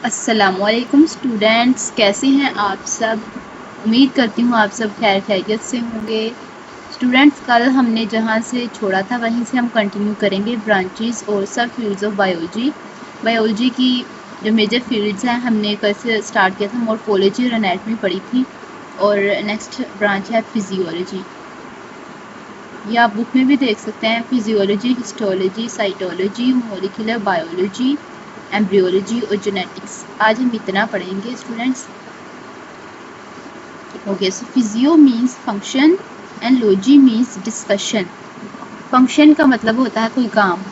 अस्सलामुअलैकुम स्टूडेंट्स, कैसे हैं आप सब। उम्मीद करती हूँ आप सब खैरियत से होंगे। स्टूडेंट्स, कल हमने जहाँ से छोड़ा था वहीं से हम कंटिन्यू करेंगे ब्रांचेस और सब फील्ड्स ऑफ बायोलॉजी। बायोलॉजी की जो मेजर फील्ड्स हैं हमने कल से स्टार्ट किया था, मॉर्फोलॉजी और एनाटॉमी पढ़ी थी, और नेक्स्ट ब्रांच है फिजियोलॉजी। ये आप बुक में भी देख सकते हैं, physiology, histology, cytology, molecular biology, embryology और जेनेटिक्स। आज हम इतना पढ़ेंगे students. Okay, so physio means function and logy means discussion. Function का मतलब होता है कोई काम,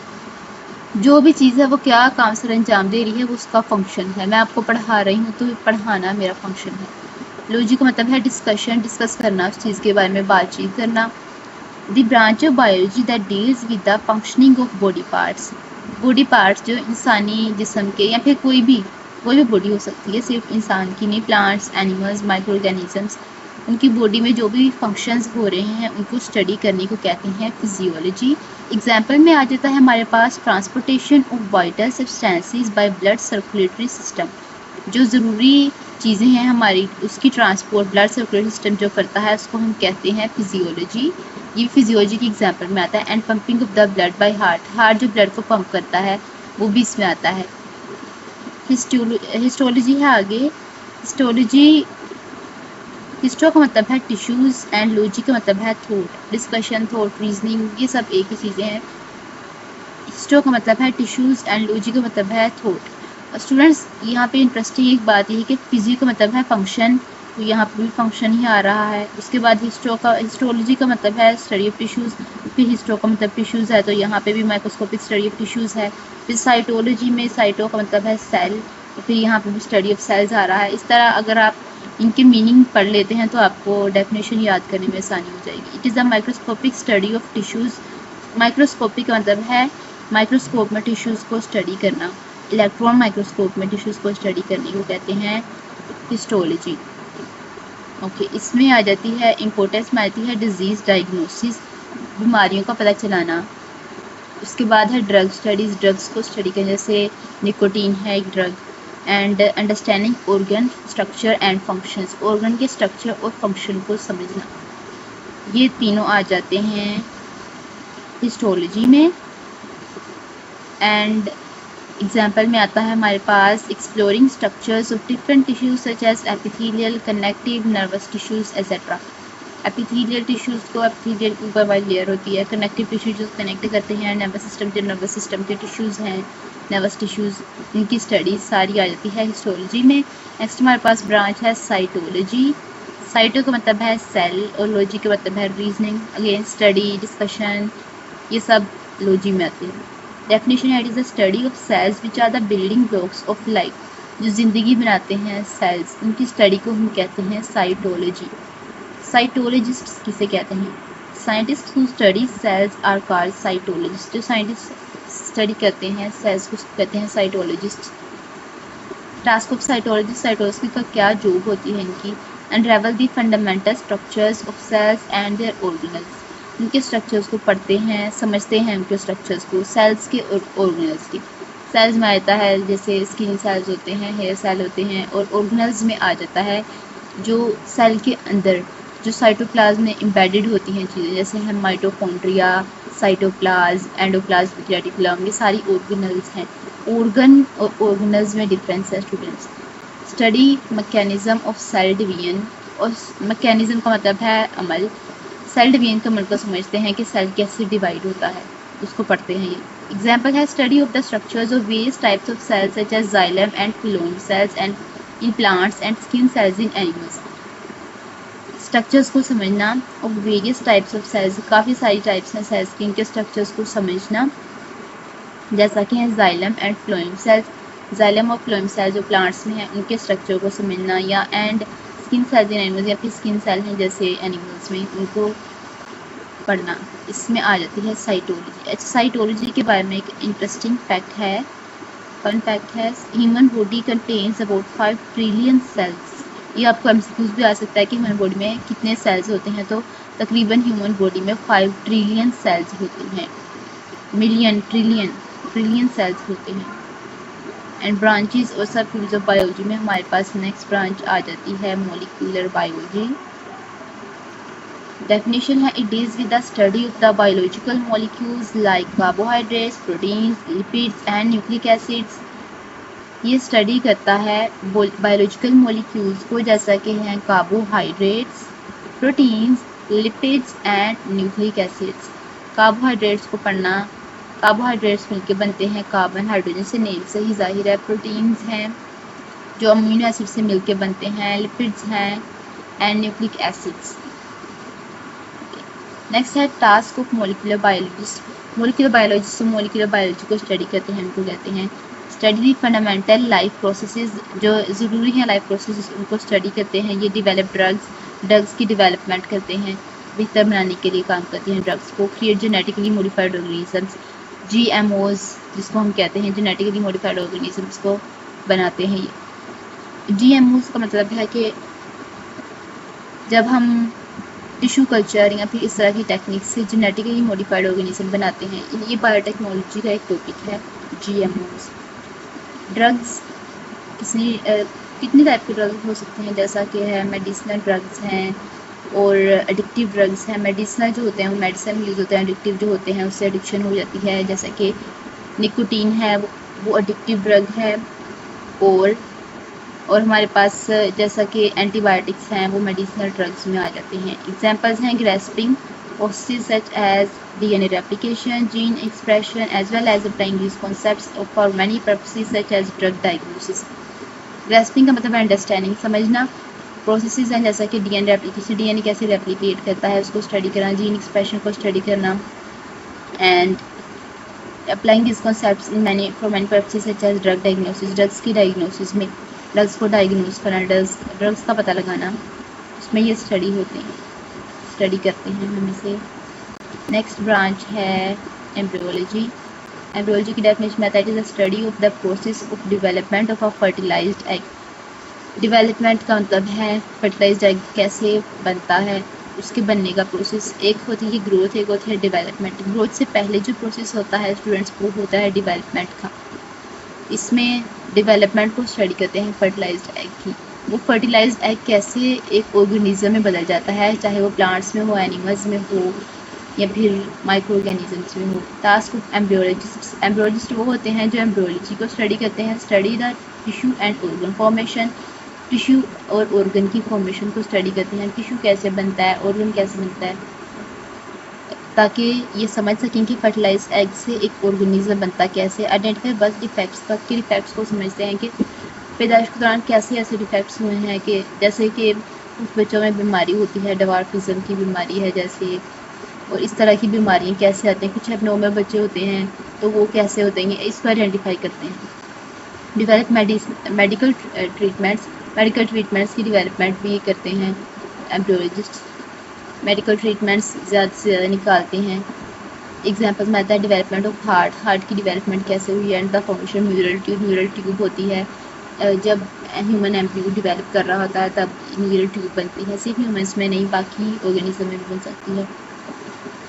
जो भी चीज़ है वो क्या काम सर अंजाम दे रही है वो उसका फंक्शन है। मैं आपको पढ़ा रही हूँ तो पढ़ाना मेरा फंक्शन है। लॉजी का मतलब है डिस्कशन, डिस्कस करना, उस चीज़ के बारे में बातचीत करना। The branch of biology that deals with the functioning of body parts। Body parts जो इंसानी जिस्म के या फिर कोई भी बॉडी हो सकती है, सिर्फ इंसान की नहीं, प्लांट्स, एनिमल्स, माइक्रो ऑर्गेनिजम्स, उनकी बॉडी में जो भी फंक्शंस हो रहे हैं उनको स्टडी करने को कहते हैं फिजियोलॉजी। एग्जाम्पल में आ जाता है हमारे पास transportation of vital substances by blood circulatory system. जो ज़रूरी चीज़ें हैं हमारी, उसकी ट्रांसपोर्ट ब्लड सर्कुलेटरी सिस्टम जो करता है उसको हम कहते हैं फिजियोलॉजी। ये फिजियोलॉजी की एग्जाम्पल में आता है। And pumping of the blood by heart जो ब्लड को पंप करता है वो भी इसमें आता है। हिस्टोलॉजी है आगे। हिस्टो का मतलब है टिश्यूज़ एंड लॉजी का मतलब है थॉट, डिस्कशन, थॉट, रीजनिंग, ये सब एक ही चीज़ें हैं। हिस्टो का मतलब है टिश्यूज़ एंड लॉजी का मतलब है थॉट। स्टूडेंट्स, यहाँ पे इंटरेस्टिंग एक बात ये है कि फिजियो का मतलब है फंक्शन, तो यहाँ पर भी फंक्शन ही आ रहा है। उसके बाद हिस्टोलॉजी का मतलब है स्टडी ऑफ टिश्यूज़, फिर हिस्टो का मतलब टिश्यूज़ है तो यहाँ पे भी माइक्रोस्कोपिक स्टडी ऑफ टिश्यूज़ है। फिर साइटोलॉजी में साइटो का मतलब है सेल, तो फिर यहाँ पे भी स्टडी ऑफ सेल्स आ रहा है। इस तरह अगर आप इनके मीनिंग पढ़ लेते हैं तो आपको डेफिनेशन याद करने में आसानी हो जाएगी। It is a microscopic study of tissues. Microscopic का मतलब है माइक्रोस्कोप में टिश्यूज़ को स्टडी करना। इलेक्ट्रॉन माइक्रोस्कोप में टिश्यूज़ को स्टडी करने को कहते हैं हिस्टोलॉजी। ओके, इसमें आ जाती है इम्पोर्टेंस में आती है डिजीज़ डायग्नोसिस, बीमारियों का पता चलाना। उसके बाद है ड्रग स्टडीज़, ड्रग्स को स्टडी करना, जैसे निकोटीन है एक drug. And understanding organ structure and functions, organ के स्ट्रक्चर और फंक्शन को समझना। ये तीनों आ जाते हैं हिस्टोलॉजी में। एंड एग्जाम्पल में आता है हमारे पास exploring structures of different tissues such as epithelial, connective, nervous tissues etcetera. Epithelial tissues को एपिथेलियल के ऊपर वाली लेयर होती है, कनेक्टिव टिश्यूज जो कनेक्ट करते हैं, नर्वस सिस्टम जो नर्वस सिस्टम के टिश्यूज़ हैं, नर्वस टिश्यूज़, इनकी स्टडी सारी आ जाती है हिस्टोलॉजी में। नेक्स्ट हमारे पास ब्रांच है साइटोलॉजी। साइटो का मतलब है सेल और लॉजी का मतलब है रीजनिंग, अगेन स्टडी, डिस्कशन, ये सब लॉजी में आते हैं। डेफिनेशन है, it is the study of cells which are the building blocks of life. जो ज़िंदगी बनाते हैं सेल्स, उनकी स्टडी को हम कहते हैं साइटोलॉजी। साइटोलॉजिस्ट किसे कहते हैं? Scientist who study cells are called cytologist. जो साइंटिस्ट स्टडी करते हैं सेल्स को कहते हैं cytologist. Task of cytologist, cytology का क्या जॉब होती है इनकी? Unravel the fundamental structures of cells and their organelles. उनके स्ट्रक्चर्स को पढ़ते हैं, समझते हैं उनके स्ट्रक्चर्स को, सेल्स के और ऑर्गेनल्स की। सेल्स में आता है जैसे स्किन सेल्स होते हैं, हेयर सेल होते हैं, और ऑर्गेनल्स में आ जाता है जो सेल के अंदर जो साइटोप्लाज्म में एम्बेडेड होती हैं चीज़ें, जैसे है माइटोकॉन्ड्रिया, साइटोप्लाज्म, एंडोप्लाज्म, रेटिकुलम, ये सारी ऑर्गेनल्स हैं। ऑर्गन और ऑर्गेनल्स में डिफरेंस है students. Study mechanism of cell division, और मैकेनिज्म का मतलब है अमल, सेल डिवीजन का मतलब समझते हैं कि सेल कैसे डिवाइड होता है, उसको पढ़ते हैं ये। एग्जाम्पल है study of the structures of various types of cells such as xylem and phloem cells and in plants and skin cells in animals. Structures को समझना और वेरियस टाइप्स ऑफ सेल्स, काफ़ी सारी टाइप्स हैं सेल्स की, इनके structures को समझना, जैसा कि है xylem and phloem cells. Xylem और फ्लोएम सेल्स जो प्लांट्स में हैं उनके स्ट्रक्चर को समझना, या and skin cells in animals, या फिर स्किन सेल हैं जैसे एनिमल्स में, उनको पढ़ना। इसमें आ जाती है साइटोलॉजी। अच्छा, साइटोलॉजी के बारे में एक इंटरेस्टिंग फैक्ट है, फन फैक्ट है, human body contains about 5 trillion cells. ये आपको एमसीक्यूज भी आ सकता है कि ह्यूमन बॉडी में कितने सेल्स होते हैं, तो तकरीबन ह्यूमन बॉडी में 5 ट्रिलियन सेल्स होती हैं। मिलियन, ट्रिलियन सेल्स होते हैं। एंड ब्रांचेस और सब फील्ड्स ऑफ बायोलॉजी में हमारे पास नेक्स्ट ब्रांच आ जाती है मॉलिक्यूलर बायोलॉजी। डेफिनेशन है, it deals with the study of the biological molecules like carbohydrates, proteins, lipids and nucleic acids. ये स्टडी करता है बायोलॉजिकल मॉलिक्यूल्स को, जैसा कि हैं carbohydrates, proteins, lipids and nucleic acids. Carbohydrates को पढ़ना, कार्बोहाइड्रेट्स मिलकर बनते हैं कार्बन हाइड्रोजन से, नेम से ही जाहिर है। प्रोटीन्स हैं जो अमीनो एसिड से मिलकर बनते हैं, लिपिड्स हैं एंड न्यूक्लिक एसिड्स। नेक्स्ट है task of molecular biologist. Molecular biologist molecular biology को स्टडी करते हैं, उनको कहते हैं स्टडी दी फंडामेंटल लाइफ प्रोसेसेस, जो ज़रूरी हैं लाइफ प्रोसेसेस उनको स्टडी करते हैं। ये डिवेलप ड्रग्स की डेवलपमेंट करते हैं, बेहतर बनाने के लिए काम करते हैं ड्रग्स को। Create genetically modified organisms, GMOs जिसको हम कहते हैं, जेनेटिकली मॉडिफाइड ऑर्गेनिजम्स को बनाते हैं। GMOs का मतलब है कि जब हम टिश्यू कल्चर या फिर इस तरह की टेक्निक से जेनेटिकली मॉडिफाइड ऑर्गेनिज्म बनाते हैं, ये बायोटेक्नोलॉजी का एक टॉपिक है। GMOs। ड्रग्स कितने टाइप के ड्रग्स हो सकते हैं, जैसा कि है मेडिसिनल ड्रग्स हैं और एडिक्टिव ड्रग्स हैं। मेडिसिनल जो होते हैं वो मेडिसिन यूज़ होते हैं, एडिक्टिव जो होते हैं उससे एडिक्शन हो जाती है, जैसा कि निकोटीन है वो एडिक्टिव ड्रग है। और हमारे पास जैसा कि एंटीबायोटिक्स हैं वो मेडिसिनल ड्रग्स में आ जाते हैं। एग्जांपल्स हैं grasping processes such as DNA replication, gene expression, as well as applying these concepts for many purposes such as drug diagnosis. Grasping का मतलब है अंडरस्टैंडिंग, समझना। प्रोसेसेस हैं जैसा कि DNA रेप्लिकेशन, DNA कैसे रेप्लिकेट करता है उसको स्टडी करना, जीन एक्सप्रेशन को स्टडी करना, and applying this concepts in many for many purposes such as drug diagnosis, drugs की डायग्नोसिस में ड्रग्स को डायग्नोस करना, ड्रग्स का पता लगाना, उसमें ये स्टडी होते हैं, स्टडी करते हैं हम इसे। नेक्स्ट ब्रांच है एम्ब्रियोलॉजी। एम्ब्रियोलॉजी की डेफिनेशन में आता है, it is the study of the process of development of a fertilized egg. Development का मतलब है फर्टिलाइज्ड एग कैसे बनता है, उसके बनने का प्रोसेस। एक होती है ग्रोथ, एक होती है डेवलपमेंट। ग्रोथ से पहले जो प्रोसेस होता है स्टूडेंट्स वो होता है डेवलपमेंट का। इसमें डेवलपमेंट को स्टडी करते हैं फर्टिलाइज्ड एग की। वो फर्टिलाइज्ड एग कैसे एक ऑर्गेनिज्म में बदल जाता है, चाहे वो प्लांट्स में हो, एनिमल्स में हो या फिर माइक्रो ऑर्गेनिजम्स में हो। Task of embryologist. एम्ब्रियोलॉजिस्ट वो होते हैं जो एम्ब्रियोलॉजी को स्टडी करते हैं, study the tissue and organ formation. Tissue और ऑर्गन की फॉर्मेशन को स्टडी करते हैं, टिश्यू कैसे बनता है, ऑर्गन कैसे बनता है, ताकि ये समझ सकें कि फर्टिलाइज्ड एग से एक ऑर्गेनिज्म बनता कैसे। आइडेंटिफाई बर्थ डिफेक्ट्स, बर्थ के डिफेक्ट्स को समझते हैं कि पैदाइश के दौरान कैसे ऐसे डिफेक्ट्स हुए हैं, कि जैसे कि कुछ बच्चों में बीमारी होती है, डवार्फिज्म की बीमारी है जैसे, और इस तरह की बीमारियाँ कैसे आती हैं। कुछ एबनॉर्मल बच्चे होते हैं तो वो कैसे होते हैं, इसको आइडेंटिफाई करते हैं। डेवलप मेडिकल ट्रीटमेंट्स की डेवलपमेंट भी करते हैं एम्ब्रियोलॉजिस्ट। मेडिकल ट्रीटमेंट्स ज़्यादा से ज़्यादा निकालते हैं। एग्जाम्पल्स में आता है डेवलपमेंट ऑफ हार्ट की डेवलपमेंट कैसे हुई है, and the formation neural tube होती है। जब ह्यूमन एम्ब्रियो डेवलप कर रहा होता है तब न्यूरल ट्यूब बनती है, सिर्फ ह्यूमंस में नहीं बाकी ऑर्गेनिज्म में भी बन सकती है।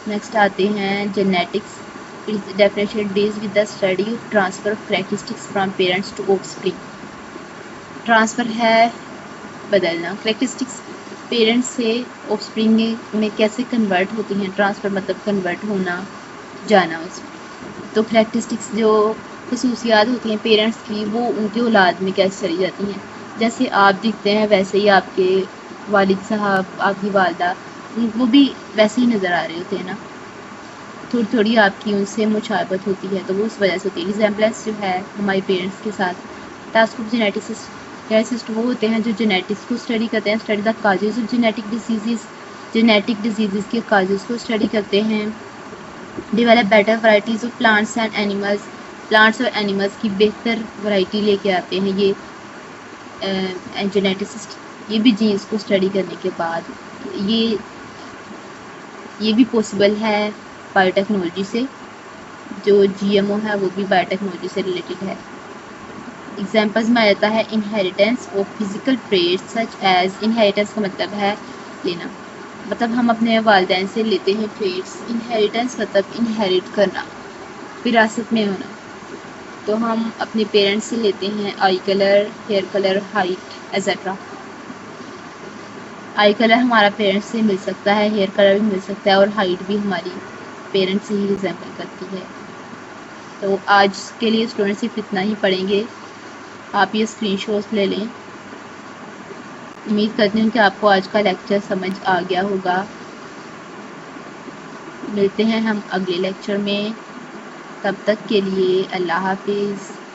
नेक्स्ट आते हैं genetics. Its definition deals with the study of transfer of characteristics from parents to offspring. Transfer है बदलना, कैरेक्टरिस्टिक्स पेरेंट्स से ऑफस्प्रिंग में कैसे कन्वर्ट होती हैं। ट्रांसफ़र मतलब कन्वर्ट होना, जाना उसमें। तो कैरेक्टरिस्टिक्स जो खसूसियात होती हैं पेरेंट्स की वो उनकी औलाद में कैसे चली जाती हैं। जैसे आप दिखते हैं वैसे ही आपके वालिद साहब, आपकी वालदा, वो भी वैसे ही नज़र आ रहे होते हैं ना, थोड़ी थोड़ी आपकी उनसे मुशाबत होती है, तो वो उस वजह से होती है। रिजेम्बलेंस जो है हमारे पेरेंट्स के साथ। टास्क ऑफ जेनेटिसिस्ट वो होते हैं जो जेनेटिक्स को स्टडी करते हैं, study the causes of genetic disease के काजेज को स्टडी करते हैं। Develop better varieties of plants और एनिमल्स की बेहतर वैरायटी लेके आते हैं ये जेनेटिसिस्ट। ये भी जीन्स को स्टडी करने के बाद ये भी पॉसिबल है बायोटेक्नोलॉजी से। जो GMO है वो भी बायोटेक्नोलॉजी से रिलेटेड है। एग्जाम्पल्स में आ जाता है inheritance of physical traits such as. Inheritance का मतलब है लेना, मतलब हम अपने वालिदैन से लेते हैं ट्रेट्स। इनहेरिटेंस मतलब इनहेरिट करना, विरासत में होना। तो हम अपने पेरेंट्स से लेते हैं eye colour, hair colour, height etcetera. Eye colour हमारा पेरेंट्स से मिल सकता है, हेयर कलर भी मिल सकता है और हाइट भी हमारी पेरेंट्स से ही रिजेंबल करती है। तो आज के लिए स्टूडेंट सिर्फ इतना ही पढ़ेंगे। आप ये स्क्रीनशॉट्स ले लें। उम्मीद करती हूँ कि आपको आज का लेक्चर समझ आ गया होगा। मिलते हैं हम अगले लेक्चर में, तब तक के लिए अल्लाह हाफिज़।